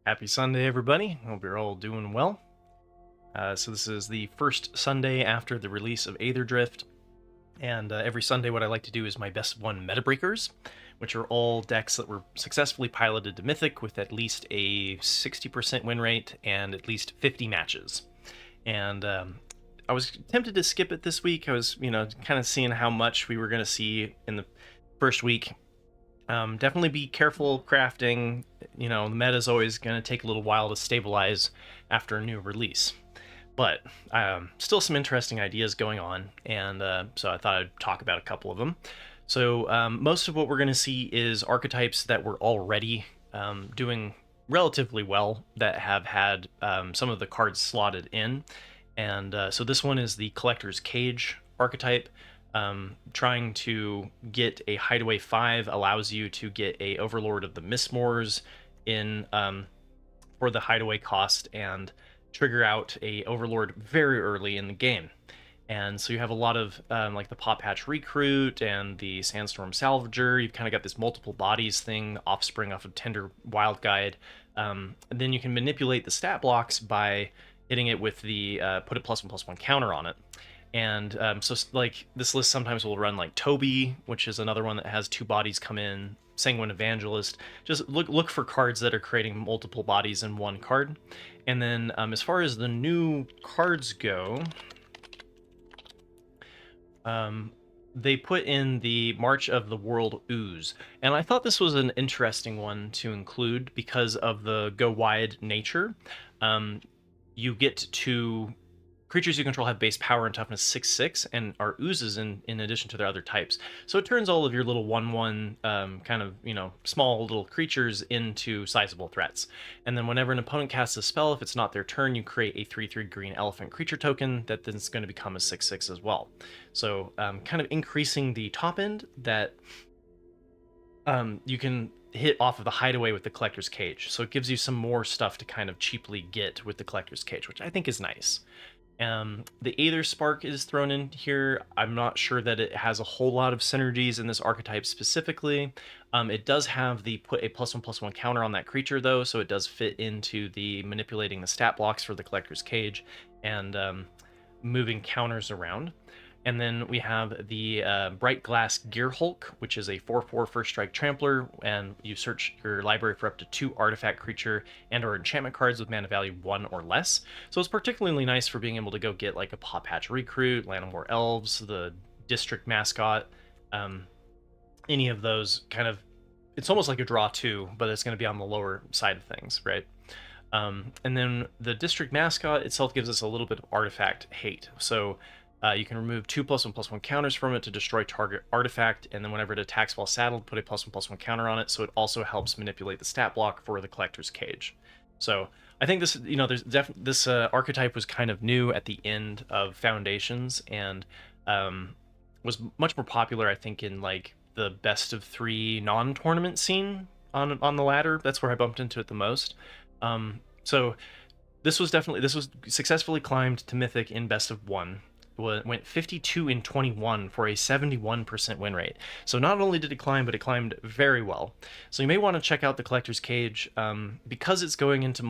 Happy Sunday, everybody. Hope you're all doing well. So this is the first Sunday after the release of Aetherdrift, and every Sunday what I like to do is my best of one meta breakers, which are all decks that were successfully piloted to Mythic with at least a 60% win rate and at least 50 matches. And I was tempted to skip it this week. I was, kind of seeing how much we were going to see in the first week. Definitely be careful crafting. The meta is always going to take a little while to stabilize after a new release. But still some interesting ideas going on, and so I thought I'd talk about a couple of them. So most of what we're going to see is archetypes that were already doing relatively well, that have had some of the cards slotted in. And so this one is the Collector's Cage archetype. Trying to get a Hideaway 5 allows you to get a Overlord of the Mistmoors in for the Hideaway cost and trigger out a Overlord very early in the game. And so you have a lot of like the Pop Hatch Recruit and the Sandstorm Salvager. You've kind of got this multiple bodies thing, offspring off of Tender Wild Guide. And then you can manipulate the stat blocks by hitting it with the put a +1/+1 counter on it. And so like this list sometimes will run like Toby, which is another one that has two bodies come in, Sanguine Evangelist. Just look for cards that are creating multiple bodies in one card. And then as far as the new cards go, they put in the March of the World Ooze. And I thought this was an interesting one to include because of the go wide nature. You get to creatures you control have base power and toughness 6/6 and are oozes in addition to their other types. So it turns all of your little 1/1 kind of, small little creatures into sizable threats. And then whenever an opponent casts a spell, if it's not their turn, you create a 3/3 green elephant creature token that then is going to become a 6/6 as well. So kind of increasing the top end that you can hit off of the Hideaway with the Collector's Cage. So it gives you some more stuff to kind of cheaply get with the Collector's Cage, which I think is nice. The Aether Spark is thrown in here. I'm not sure that it has a whole lot of synergies in this archetype specifically. It does have the put a +1/+1 counter on that creature though, so it does fit into the manipulating the stat blocks for the Collector's Cage and moving counters around. And then we have the Bright Glass Gear Hulk, which is a 4/4 first strike trampler, and you search your library for up to 2 artifact creature and or enchantment cards with mana value 1 or less. So it's particularly nice for being able to go get like a Pop Hatch Recruit, Llanowar Elves, the District Mascot, any of those kind of. It's almost like a draw 2, but it's going to be on the lower side of things, right? And then the District Mascot itself gives us a little bit of artifact hate. So you can remove 2 +1/+1 counters from it to destroy target artifact, and then whenever it attacks while saddled, put a +1/+1 counter on it, so it also helps manipulate the stat block for the Collector's Cage. So I think this, this archetype was kind of new at the end of Foundations, and was much more popular, I think, in like the best of 3 non-tournament scene on the ladder. That's where I bumped into it the most. So this was successfully climbed to Mythic in best of 1. Went 52-21 for a 71% win rate. So not only did it climb, but it climbed very well. So you may want to check out the Collector's Cage because it's going into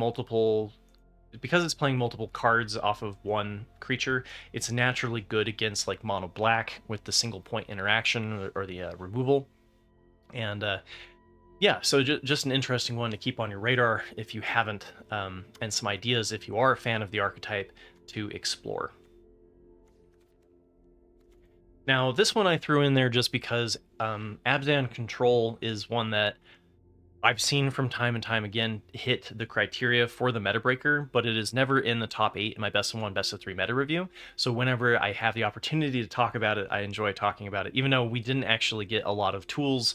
because it's playing multiple cards off of one creature. It's naturally good against like mono black with the single point interaction or the removal. And yeah, so just an interesting one to keep on your radar if you haven't, and some ideas if you are a fan of the archetype to explore. Now, this one I threw in there just because Abzan Control is one that I've seen from time and time again hit the criteria for the meta breaker, but it is never in the top 8 in my best of 1, best of 3 meta review. So whenever I have the opportunity to talk about it, I enjoy talking about it, even though we didn't actually get a lot of tools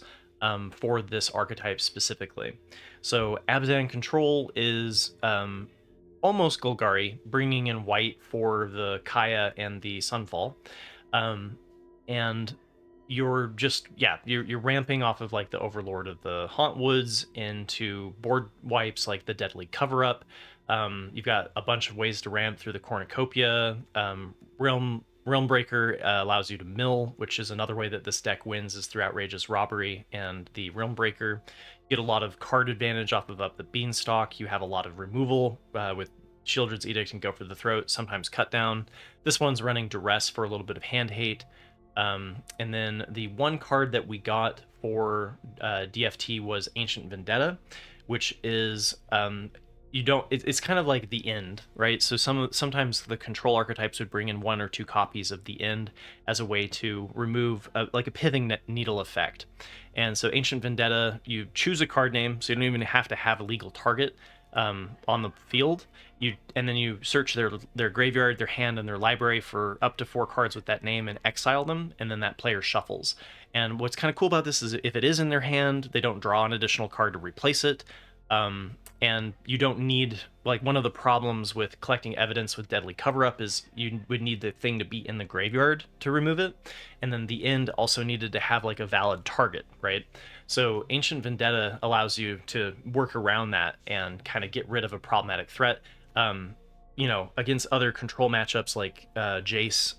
for this archetype specifically. So Abzan Control is almost Golgari, bringing in white for the Kaya and the Sunfall. And you're you're ramping off of like the Overlord of the Hauntwoods into board wipes like the Deadly Cover-Up. You've got a bunch of ways to ramp through the Cornucopia. Realmbreaker allows you to mill, which is another way that this deck wins, is through Outrageous Robbery and the Realmbreaker. get a lot of card advantage off of Up the Beanstalk. You have a lot of removal with Shieldred's Edict and Go for the Throat, sometimes Cut Down. This one's running Duress for a little bit of hand hate. And then the one card that we got for DFT was Ancient Vendetta, which is it's kind of like the end, right? So sometimes the control archetypes would bring in 1 or 2 copies of the end as a way to remove like a pithing needle effect. And so Ancient Vendetta, you choose a card name, so you don't even have to have a legal target on the field. And then you search their graveyard, their hand, and their library for up to 4 cards with that name and exile them, and then that player shuffles. And what's kind of cool about this is if it is in their hand, they don't draw an additional card to replace it. And you don't need, like, one of the problems with collecting evidence with Deadly Cover-Up is you would need the thing to be in the graveyard to remove it, and then the end also needed to have like a valid target, right? So Ancient Vendetta allows you to work around that and kind of get rid of a problematic threat. Against other control matchups like Jace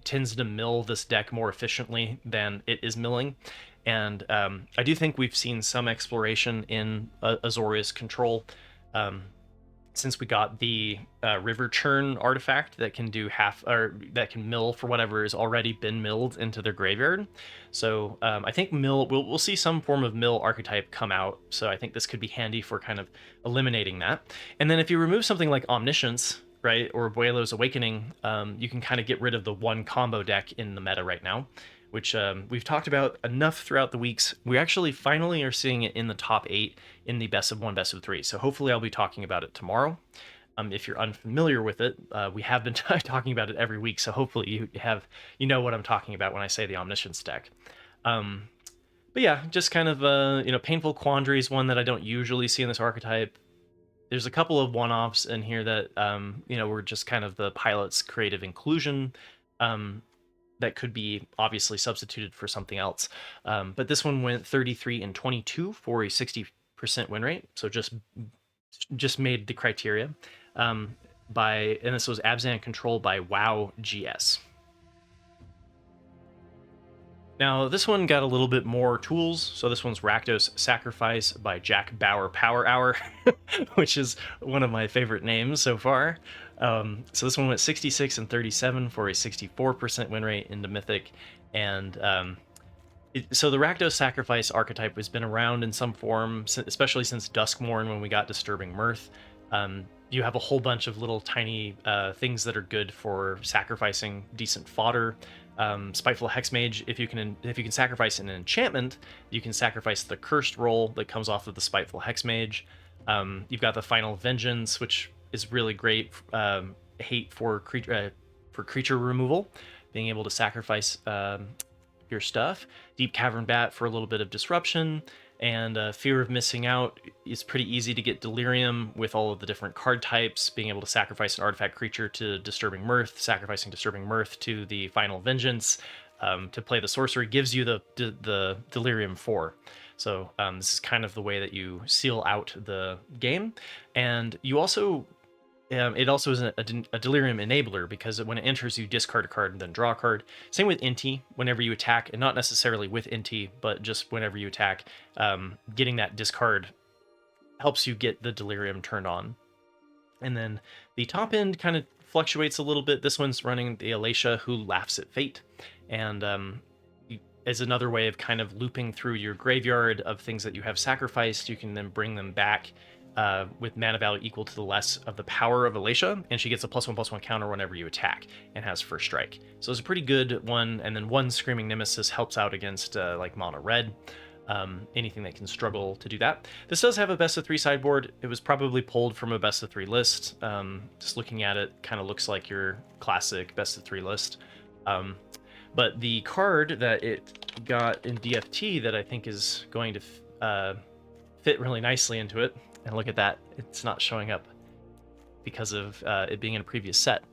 tends to mill this deck more efficiently than it is milling. And I do think we've seen some exploration in Azorius Control since we got the River Churn artifact that can do that can mill for whatever has already been milled into their graveyard. So I think we'll see some form of mill archetype come out. So I think this could be handy for kind of eliminating that. And then if you remove something like Omniscience, right, or Abuelo's Awakening, you can kind of get rid of the one combo deck in the meta right now, which we've talked about enough throughout the weeks. We actually finally are seeing it in the top 8 in the best of 1, best of 3. So hopefully I'll be talking about it tomorrow. If you're unfamiliar with it, we have been talking about it every week. So hopefully you know what I'm talking about when I say the Omniscience deck. But yeah, just kind of Painful Quandary is one that I don't usually see in this archetype. There's a couple of one-offs in here that were just kind of the pilot's creative inclusion. That could be obviously substituted for something else. But this one went 33 and 22 for a 60% win rate. So just made the criteria. And this was Abzan Control by WoW GS. Now, this one got a little bit more tools. So this one's Rakdos Sacrifice by Jack Bauer Power Hour, which is one of my favorite names so far. So this one went 66 and 37 for a 64% win rate into Mythic. And so the Rakdos Sacrifice archetype has been around in some form, especially since Duskmourn when we got Disturbing Mirth. You have a whole bunch of little tiny things that are good for sacrificing decent fodder. Spiteful Hexmage, if you can sacrifice an enchantment, you can sacrifice the cursed roll that comes off of the Spiteful Hexmage. You've got the Final Vengeance, which is really great hate for creature removal, being able to sacrifice your stuff. Deep Cavern Bat for a little bit of disruption, and Fear of Missing Out is pretty easy to get Delirium with all of the different card types, being able to sacrifice an artifact creature to Disturbing Mirth, sacrificing Disturbing Mirth to the Final Vengeance to play the sorcery gives you the Delirium 4. So this is kind of the way that you seal out the game. And you also it also is a Delirium enabler, because when it enters, you discard a card and then draw a card. Same with Inti, whenever you attack, and not necessarily with Inti, but just whenever you attack, getting that discard helps you get the Delirium turned on. And then the top end kind of fluctuates a little bit. This one's running the Alacia, who laughs at fate, and as another way of kind of looping through your graveyard of things that you have sacrificed. You can then bring them back with mana value equal to the less of the power of Alacia, and she gets a +1/+1 counter whenever you attack, and has first strike. So it's a pretty good one. And then one Screaming Nemesis helps out against like mono red, anything that can struggle to do that. This does have a best of 3 sideboard. It was probably pulled from a best of 3 list. Just looking at it, kind of looks like your classic best of 3 list. But the card that it got in DFT that I think is going to fit really nicely into it, and look at that, it's not showing up because of it being in a previous set,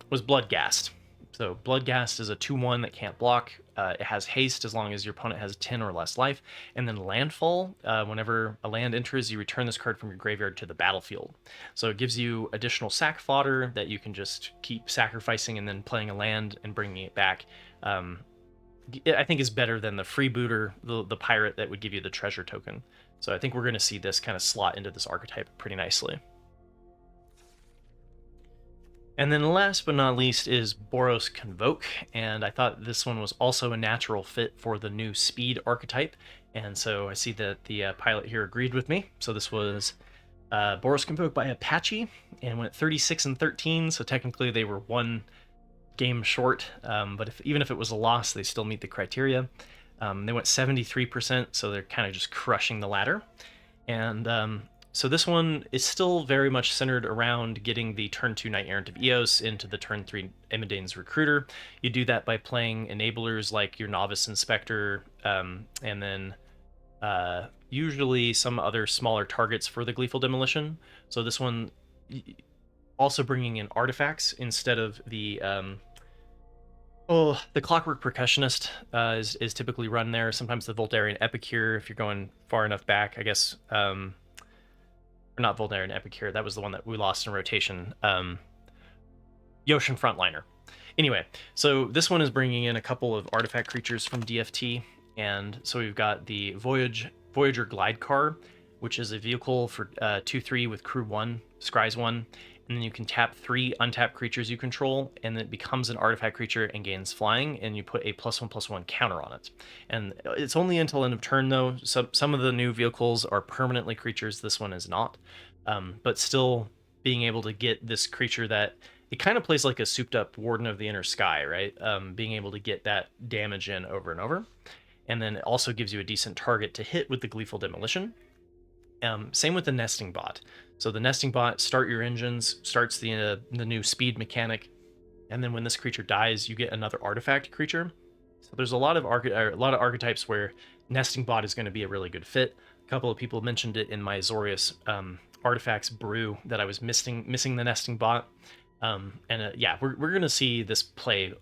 was Bloodghast. So Bloodghast is a 2/1 that can't block. It has haste as long as your opponent has 10 or less life. And then Landfall, whenever a land enters, you return this card from your graveyard to the battlefield. So it gives you additional sack fodder that you can just keep sacrificing and then playing a land and bringing it back. I think is better than the freebooter, the pirate that would give you the treasure token. So I think we're going to see this kind of slot into this archetype pretty nicely. And then last but not least is Boros Convoke, and I thought this one was also a natural fit for the new speed archetype, and so I see that the pilot here agreed with me. So this was Boros Convoke by Apache, and went 36 and 13, so technically they were one game short, but even if it was a loss, they still meet the criteria. They went 73%, so they're kind of just crushing the ladder. And so this one is still very much centered around getting the turn 2 Knight Errant of Eos into the turn 3 Imodane's Recruiter. You do that by playing enablers like your Novice Inspector, and then usually some other smaller targets for the Gleeful Demolition. So this one also bringing in artifacts instead of the Clockwork Percussionist is typically run there. Sometimes the Voltarian Epicure, if you're going far enough back, I guess. Or not Voltarian Epicure, that was the one that we lost in rotation. Yoshin Frontliner. Anyway, so this one is bringing in a couple of artifact creatures from DFT, and so we've got the Voyager Glide Car, which is a vehicle for 2/3 with crew 1, scries 1, and then you can tap 3 untapped creatures you control, and it becomes an artifact creature and gains flying, and you put a +1/+1 counter on it. And it's only until end of turn, though. So some of the new vehicles are permanently creatures, this one is not. But still being able to get this creature that, it kind of plays like a souped up Warden of the Inner Sky, right? Being able to get that damage in over and over. And then it also gives you a decent target to hit with the Gleeful Demolition. Same with the Nesting Bot. So the Nesting Bot, start your engines, starts the new speed mechanic, and then when this creature dies, you get another artifact creature. So there's a lot of archetypes where Nesting Bot is going to be a really good fit. A couple of people mentioned it in my Azorius Artifacts brew that I was missing the Nesting Bot. Yeah, we're going to see this play.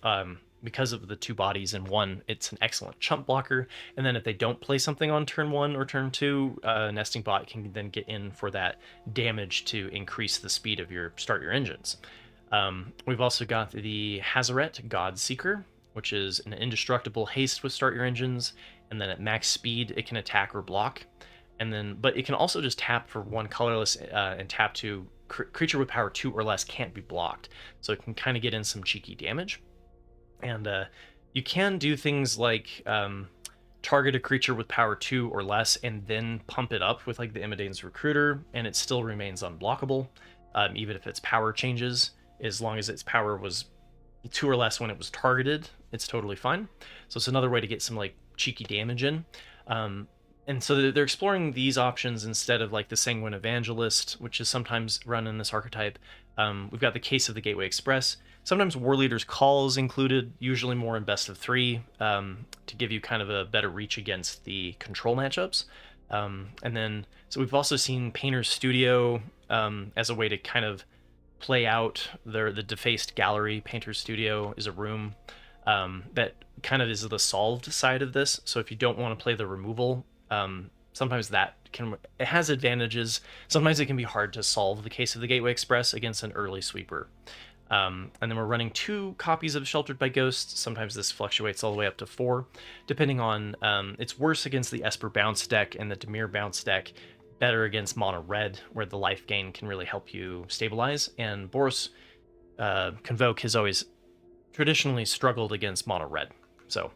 Because of the 2 bodies in one, it's an excellent chump blocker. And then if they don't play something on turn 1 or turn 2, Nesting Bot can then get in for that damage to increase the speed of start your engines. We've also got the Hazaret God Seeker, which is an indestructible haste with start your engines, and then at max speed it can attack or block. And then, but it can also just tap for 1 colorless and tap to creature with power 2 or less can't be blocked. So it can kind of get in some cheeky damage. And you can do things like target a creature with power 2 or less and then pump it up with like the Imodane's Recruiter, and it still remains unblockable, even if its power changes. As long as its power was 2 or less when it was targeted, it's totally fine. So it's another way to get some like cheeky damage in. And so they're exploring these options instead of like the Sanguine Evangelist, which is sometimes run in this archetype. We've got the Case of the Gateway Express. Sometimes War Leader's Call is included, usually more in best of 3, to give you kind of a better reach against the control matchups. And then, so we've also seen Painter's Studio as a way to kind of play out the defaced gallery. Painter's Studio is a room that kind of is the solved side of this. So if you don't want to play the removal, sometimes it has advantages. Sometimes it can be hard to solve the Case of the Gateway Express against an early sweeper. And then we're running 2 copies of Sheltered by Ghosts. Sometimes this fluctuates all the way up to 4, depending on, it's worse against the Esper bounce deck and the Dimir bounce deck, better against mono red, where the life gain can really help you stabilize. And Boros Convoke has always traditionally struggled against mono red. So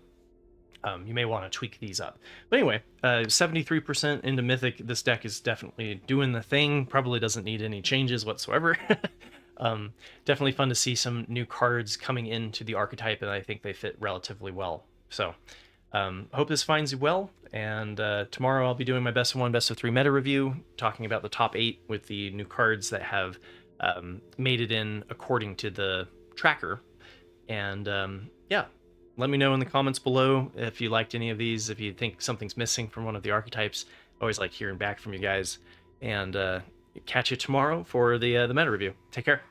you may want to tweak these up. But anyway, 73% into Mythic. This deck is definitely doing the thing. Probably doesn't need any changes whatsoever. Definitely fun to see some new cards coming into the archetype, and I think they fit relatively well. So hope this finds you well, and tomorrow I'll be doing my best of 1, best of 3 meta review, talking about the top 8 with the new cards that have made it in according to the tracker. And yeah, let me know in the comments below if you liked any of these, if you think something's missing from one of the archetypes. Always like hearing back from you guys. And catch you tomorrow for the meta review. Take care.